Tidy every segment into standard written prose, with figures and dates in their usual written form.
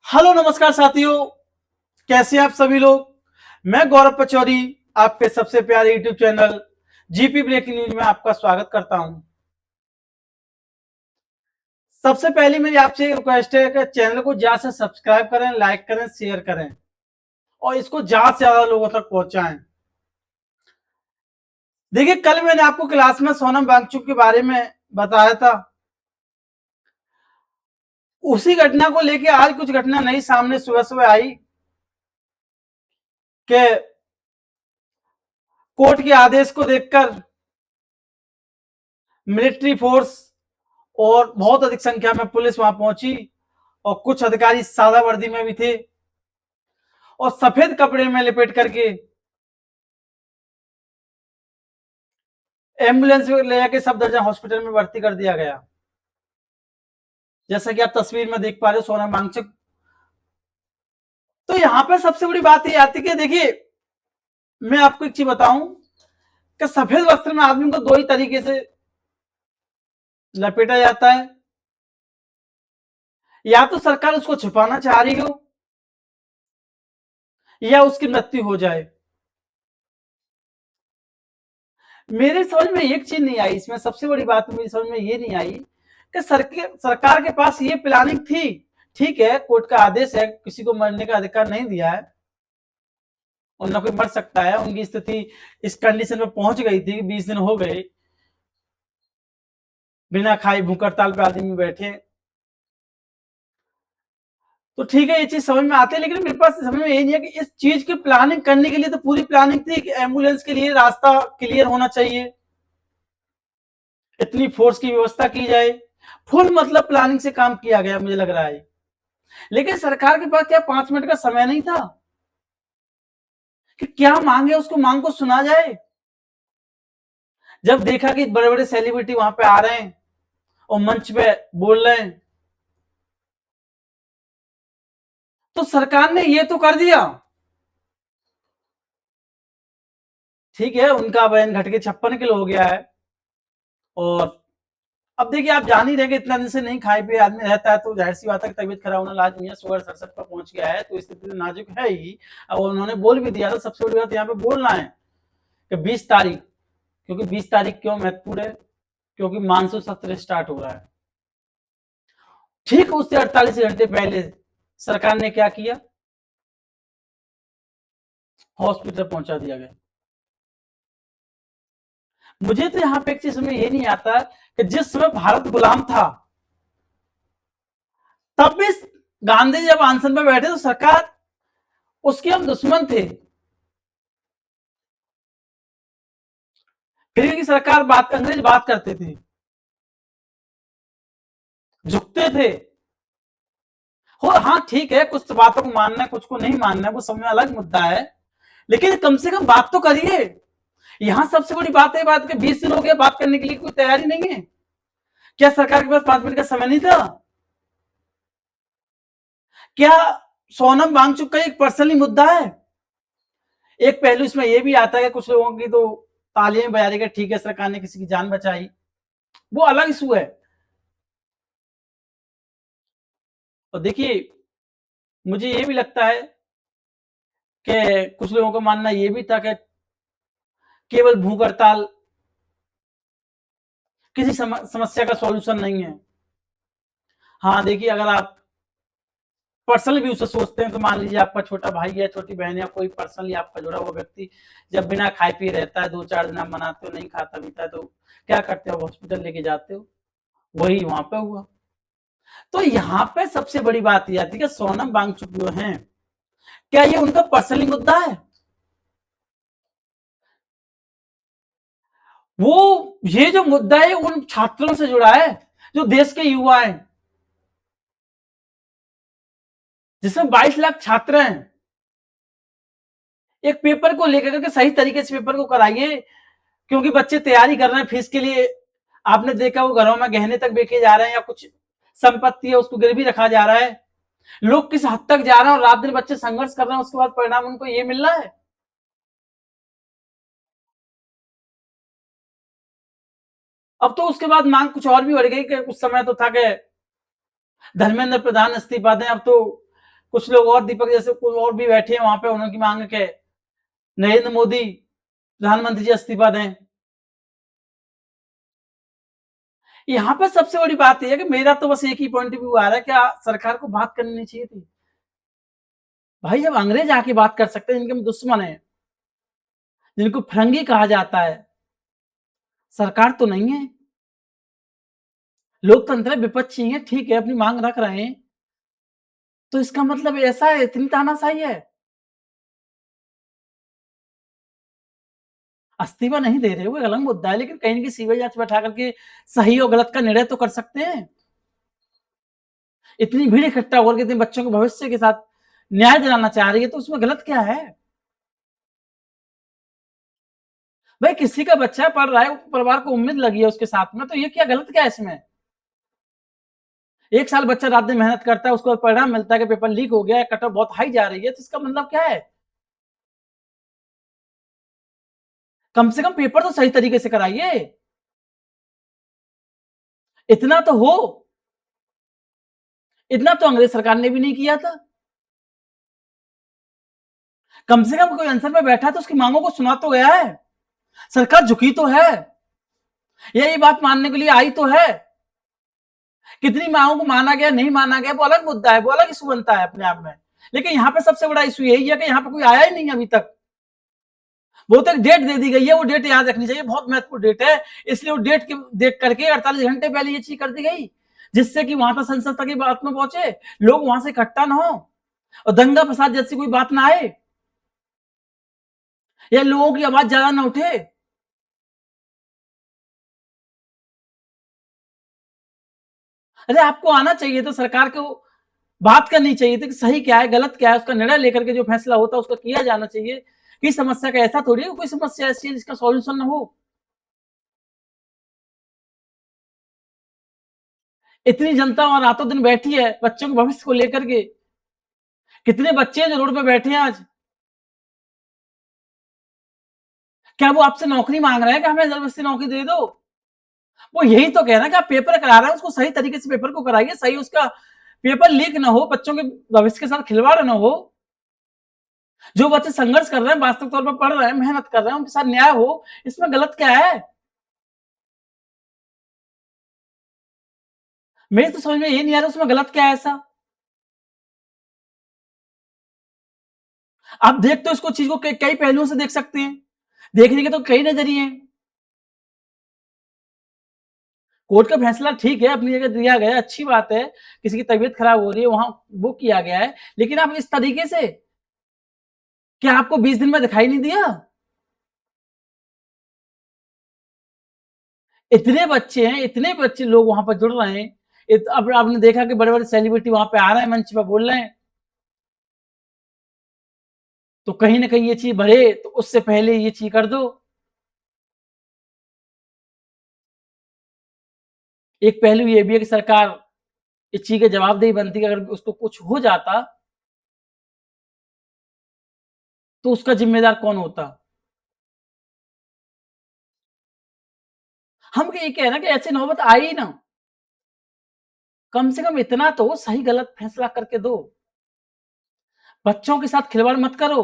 Hello नमस्कार साथियों, कैसे हैं आप सभी लोग। मैं गौरव पचौरी आपके सबसे प्यारे YouTube channel GP breaking news में आपका स्वागत करता हूं। सबसे पहले मेरी आपसे रिक्वेस्ट है कि चैनल को ज्यादा से सब्सक्राइब करें, लाइक करें, शेयर करें और इसको ज्यादा से ज्यादा लोगों तक पहुंचाएं। देखिए, कल मैंने आपको क्लास में सोनम वांगचुक के बारे में बताया था। उसी घटना को लेकर आज कुछ घटना नई सामने सुबह सुबह आई कि कोर्ट के आदेश को देखकर मिलिट्री फोर्स और बहुत अधिक संख्या में पुलिस वहां पहुंची और कुछ अधिकारी सादा वर्दी में भी थे और सफेद कपड़े में लिपेट करके एम्बुलेंस में ले जाके सफदरजंग हॉस्पिटल में भर्ती कर दिया गया। जैसा कि आप तस्वीर में देख पा रहे हो, सोनम वांगचुक। तो यहां पर सबसे बड़ी बात ये आती है कि देखिए, मैं आपको एक चीज बताऊं कि सफेद वस्त्र में आदमी को दो ही तरीके से लपेटा जाता है। या तो सरकार उसको छुपाना चाह रही हो या उसकी मृत्यु हो जाए। मेरे समझ में एक चीज नहीं आई इसमें, सबसे बड़ी बात मेरी समझ में ये नहीं आई कि सरकार के पास ये प्लानिंग थी। ठीक है, कोर्ट का आदेश है, किसी को मरने का अधिकार नहीं दिया है और न कोई मर सकता है। उनकी स्थिति इस कंडीशन में पहुंच गई थी कि 20 दिन हो गए, बिना खाए भूख हड़ताल पे आदमी बैठे। तो ठीक है, ये चीज समझ में आती है, लेकिन मेरे पास समझ में ये नहीं है कि इस चीज की प्लानिंग करने के लिए तो पूरी प्लानिंग थी कि एम्बुलेंस के लिए रास्ता क्लियर होना चाहिए, इतनी फोर्स की व्यवस्था की जाए। फुल मतलब प्लानिंग से काम किया गया मुझे लग रहा है। लेकिन सरकार के पास क्या 5 मिनट का समय नहीं था कि क्या मांगे उसको मांग को सुना जाए। जब देखा कि बड़े बड़े सेलिब्रिटी वहां पे आ रहे हैं और मंच पे बोल रहे हैं, तो सरकार ने ये तो कर दिया। ठीक है, उनका वजन घट के 56 किलो हो गया है। और अब देखिए, आप जान ही रहे कि इतना दिन से नहीं खाए पिए आदमी रहता है, तो जाहिर सी बात है कि तबीयत खराब होना लाजमी है। शुगर 67 पर पहुंच गया है, तो स्थिति तो नाजुक है ही। अब उन्होंने बोल भी दिया था, सबसे बड़ी बात यहाँ पे बोलना है कि 20 तारीख, क्योंकि 20 तारीख क्यों महत्वपूर्ण है, क्योंकि मानसून सत्र स्टार्ट हो रहा है। ठीक उससे 48 घंटे पहले सरकार ने क्या किया, हॉस्पिटल पहुंचा दिया गया। मुझे तो यहाँ पे एक चीज में ये नहीं आता कि जिस समय भारत गुलाम था, तब भी गांधी जब अनशन पर बैठे तो सरकार उसके हम दुश्मन थे, फिर भी सरकार बात, अंग्रेज बात करते थे, झुकते थे। हो हाँ, ठीक है, कुछ बातों को मानना है, कुछ को नहीं मानना है, वो सब में अलग मुद्दा है। लेकिन कम से कम बात तो करिए। यहाँ सबसे बड़ी बात है, बात के 20 दिन हो गया, बात करने के लिए कोई तैयारी नहीं है। क्या सरकार के पास 5 मिनट का समय नहीं था? क्या सोनम वांगचुक का एक पर्सनली मुद्दा है? एक पहलू इसमें यह भी आता है कि कुछ लोगों की तो तालियां बजा रही, ठीक है सरकार ने किसी की जान बचाई, वो अलग इशू है। और देखिए, मुझे ये भी लगता है कि कुछ लोगों का मानना ये भी था कि केवल भूख हड़ताल किसी समस्या का सॉल्यूशन नहीं है। हाँ देखिए, अगर आप पर्सनल व्यू से सोचते हैं तो मान लीजिए आपका छोटा भाई या छोटी बहन या कोई पर्सनली आपका जुड़ा हुआ व्यक्ति जब बिना खाए पिए रहता है, 2-4 दिन आप मनाते हो, नहीं खाता पीता है, तो क्या करते हो, हॉस्पिटल लेके जाते हो। वही वहां पे हुआ। तो यहाँ पे सबसे बड़ी बात यह आती है कि सोनम वांगचुक जो है, क्या ये उनका पर्सनली मुद्दा है? वो ये जो मुद्दा है उन छात्रों से जुड़ा है जो देश के युवा हैं, जिसमें 22 लाख छात्र हैं। एक पेपर को लेकर के सही तरीके से पेपर को कराइए, क्योंकि बच्चे तैयारी कर रहे हैं फीस के लिए। आपने देखा वो घरों में गहने तक बेचे जा रहे हैं, या कुछ संपत्ति है उसको गिरवी रखा जा रहा है। लोग किस हद तक जा रहे हैं और रात दिन बच्चे संघर्ष कर रहे हैं, उसके बाद परिणाम उनको ये मिल रहा है। अब तो उसके बाद मांग कुछ और भी बढ़ गई कि उस समय तो था कि धर्मेंद्र प्रधान इस्तीफा दें, अब तो कुछ लोग और दीपक जैसे कोई और भी बैठे हैं वहां पे, उन्होंने मांग के नरेंद्र मोदी प्रधानमंत्री जी इस्तीफा दें। यहाँ पर सबसे बड़ी बात यह है कि मेरा तो बस एक ही पॉइंट ऑफ व्यू आ रहा है, क्या सरकार को बात करनी नहीं चाहिए थी? भाई जब अंग्रेज आके बात कर सकते हैं, जिनके हम दुश्मन है, जिनको फिरंगी कहा जाता है, सरकार तो नहीं है। लोकतंत्र है, विपक्षी है, ठीक है, अपनी मांग रख रहे हैं, तो इसका मतलब ऐसा है, इतनी तानाशाही है। इस्तीफा नहीं दे रहे, वो अलग मुद्दा है, लेकिन कहीं न कहीं सीबीआई जांच बैठा करके सही और गलत का निर्णय तो कर सकते हैं। इतनी भीड़ इकट्ठा होकर के इतने बच्चों के भविष्य के साथ न्याय दिलाना चाह रही है, तो उसमें गलत क्या है? भाई किसी का बच्चा पढ़ रहा है, परिवार को उम्मीद लगी है उसके साथ में, तो ये क्या गलत क्या है इसमें? एक साल बच्चा रात दिन मेहनत करता है, उसको बाद परिणाम मिलता है कि पेपर लीक हो गया है, कट ऑफ बहुत हाई जा रही है, तो इसका मतलब क्या है? कम से कम पेपर तो सही तरीके से कराइए। इतना तो हो। इतना तो अंग्रेज सरकार ने भी नहीं किया था। कम से कम कोई आंसर में बैठा तो उसकी मांगों को सुना तो गया है। सरकार झुकी तो है, यही बात मानने के लिए आई तो है। कितनी मांगों को माना गया, नहीं माना गया, वो अलग मुद्दा है, वो अलग इशू बनता है अपने आप में। लेकिन यहाँ पे सबसे बड़ा इशू यही है कि यहाँ पे कोई आया ही नहीं अभी तक। वो तो एक डेट दे दी गई है, वो डेट याद रखनी चाहिए, बहुत महत्वपूर्ण डेट है, इसलिए वो डेट के देख करके 48 घंटे पहले ये चीज कर दी गई, जिससे कि वहां तक संसद तक की बात में पहुंचे, लोग वहां से इकट्ठा ना हो और दंगा फसाद जैसी कोई बात ना आए, या लोगों की आवाज ज्यादा ना उठे। अरे आपको आना चाहिए, तो सरकार को बात करनी चाहिए थी कि सही क्या है, गलत क्या है, उसका निर्णय लेकर के जो फैसला होता है उसका किया जाना चाहिए। कि समस्या का ऐसा थोड़ी है, कोई समस्या ऐसी है जिसका सॉल्यूशन ना हो। इतनी जनता वहां रातों दिन बैठी है बच्चों के भविष्य को लेकर के। कितने बच्चे हैं जो रोड पे बैठे हैं आज? क्या वो आपसे नौकरी मांग रहे हैं कि हमें जबरदस्ती नौकरी दे दो? वो यही तो कह रहे हैं कि आप पेपर करा रहे हैं, उसको सही तरीके से पेपर को कराइए, सही उसका पेपर लीक ना हो, बच्चों के भविष्य के साथ खिलवाड़ ना हो। जो बच्चे संघर्ष कर रहे हैं, वास्तविक तौर पर पढ़ रहे हैं, मेहनत कर रहे हैं, उनके साथ न्याय हो, इसमें गलत क्या है? मेरी तो समझ में ये नहीं आ रहा उसमें गलत क्या है ऐसा। आप देख तो इसको चीज को कई पहलुओं से देख सकते हैं, देखने के तो कई नजरिए हैं। कोर्ट का फैसला ठीक है, अपनी जगह दिया गया, अच्छी बात है, किसी की तबीयत खराब हो रही है वहां वो किया गया है, लेकिन आप इस तरीके से, क्या आपको 20 दिन में दिखाई नहीं दिया? इतने बच्चे लोग वहां पर जुड़ रहे हैं। अब आपने देखा कि बड़े बड़े सेलिब्रिटी वहां पे आ रहे हैं, मंच पर बोल रहे हैं, तो कहीं ना कहीं ये चीज बढ़े, तो उससे पहले ये चीज कर दो। एक पहलू ये भी है कि सरकार इस चीज के जवाबदेही बनती है, अगर उसको कुछ हो जाता तो उसका जिम्मेदार कौन होता? हम ये कह रहे हैं कि ऐसी नौबत आई ना, कम से कम इतना तो सही गलत फैसला करके दो, बच्चों के साथ खिलवाड़ मत करो।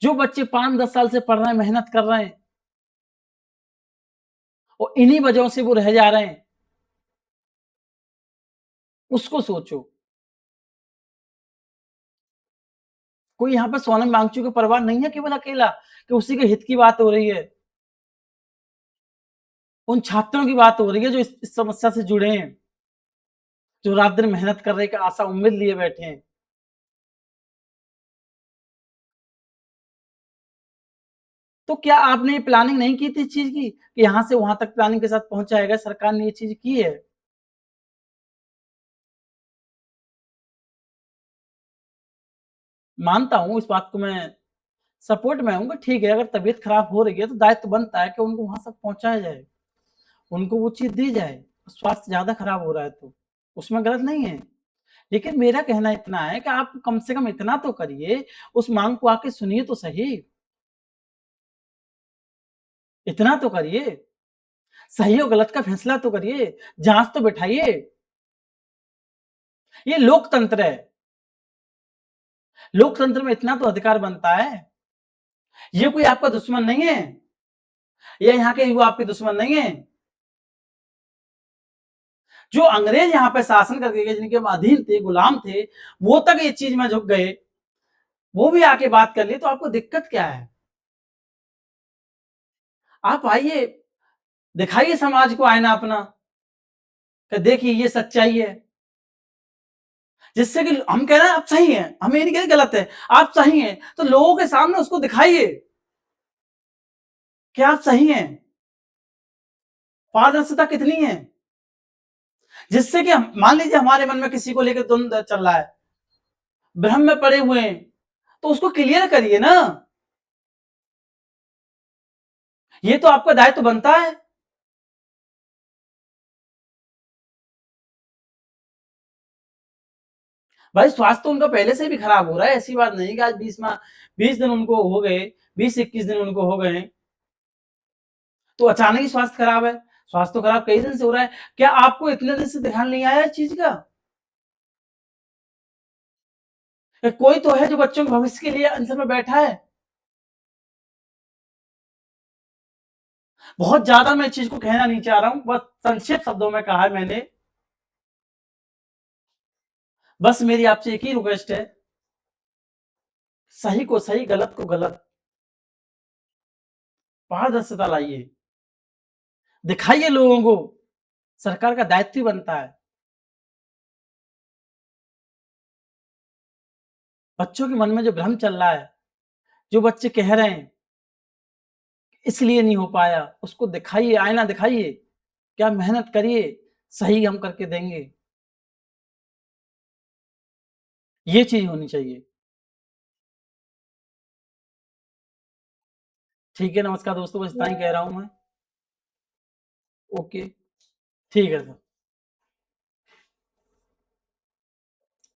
जो बच्चे 5-10 साल से पढ़ रहे हैं, मेहनत कर रहे हैं, और इन्हीं वजहों से वो रह जा रहे हैं, उसको सोचो। कोई यहाँ पे सोनम वांगचुक का परिवार नहीं है केवल अकेला, कि उसी के हित की बात हो रही है। उन छात्रों की बात हो रही है जो इस समस्या से जुड़े हैं, जो रात दिन मेहनत कर रहे हैं, आशा उम्मीद लिए बैठे हैं। तो क्या आपने प्लानिंग नहीं की थी इस चीज की, कि यहाँ से वहां तक प्लानिंग के साथ पहुंचाया गया, सरकार ने ये चीज की है? मानता हूं इस बात को, मैं सपोर्ट में हूँ कि ठीक है, अगर तबीयत खराब हो रही है तो दायित्व बनता है कि उनको वहां तक पहुंचाया जाए, उनको वो चीज दी जाए। स्वास्थ्य ज्यादा खराब हो रहा है तो उसमें गलत नहीं है। लेकिन मेरा कहना इतना है कि आप कम से कम इतना तो करिए, उस मांग को आके सुनिए तो सही। इतना तो करिए, सही और गलत का फैसला तो करिए, जांच तो बैठाइए। ये लोकतंत्र है। लोकतंत्र में इतना तो अधिकार बनता है। ये कोई आपका दुश्मन नहीं है। ये यहाँ के युवा आपके दुश्मन नहीं है। जो अंग्रेज यहाँ पे शासन करके गए, जिनके हम अधीन थे, गुलाम थे, वो तक इस चीज में झुक गए, वो भी आके बात कर ली, तो आपको दिक्कत क्या है? आप आइए, दिखाइए समाज को आईना अपना, कि देखिए ये सच्चाई है। जिससे कि हम कह रहे हैं आप सही हैं, हम ये नहीं कह रहे गलत है, आप सही हैं, तो लोगों के सामने उसको दिखाइए कि आप सही हैं। पारदर्शिता कितनी है, जिससे कि मान लीजिए हमारे मन में किसी को लेकर द्वंद चल रहा है, भ्रम में पड़े हुए हैं, तो उसको क्लियर करिए ना। ये तो आपका दायित्व बनता है। भाई स्वास्थ्य तो उनका पहले से भी खराब हो रहा है, ऐसी बात नहीं कि आज 20 दिन उनको हो गए, 20-21 दिन उनको हो गए, तो अचानक ही स्वास्थ्य खराब है। स्वास्थ्य तो खराब कई दिन से हो रहा है। क्या आपको इतने दिन से ध्यान नहीं आया इस चीज का? कोई तो है जो बच्चों के भविष्य के लिए अंसर में बैठा है। बहुत ज्यादा मैं इस चीज को कहना नहीं चाह रहा हूं, बस संक्षिप्त शब्दों में कहा है मैंने। बस मेरी आपसे एक ही रिक्वेस्ट है, सही को सही, गलत को गलत, पारदर्शिता लाइए, दिखाइए लोगों को। सरकार का दायित्व ही बनता है। बच्चों के मन में जो भ्रम चल रहा है, जो बच्चे कह रहे हैं इसलिए नहीं हो पाया, उसको दिखाइए, आईना दिखाइए, क्या मेहनत करिए, सही हम करके देंगे। ये चीज होनी चाहिए। ठीक है, नमस्कार दोस्तों, बस इतना ही कह रहा हूं मैं। ओके, ठीक है सर।